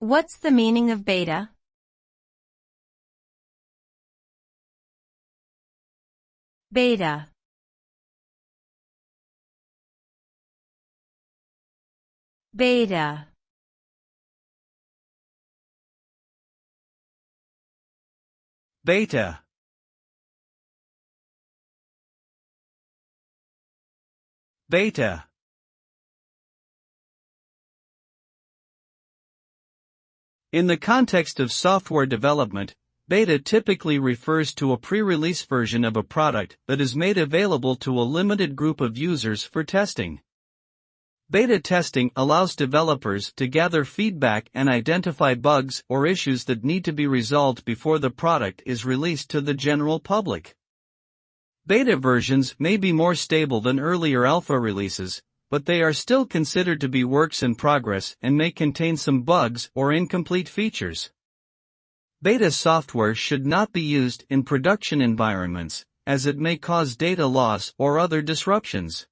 What's the meaning of beta? Beta. Beta. Beta. Beta. In the context of software development, beta typically refers to a pre-release version of a product that is made available to a limited group of users for testing. Beta testing allows developers to gather feedback and identify bugs or issues that need to be resolved before the product is released to the general public. Beta versions may be more stable than earlier alpha releases, but they are still considered to be works in progress and may contain some bugs or incomplete features. Beta software should not be used in production environments, as it may cause data loss or other disruptions.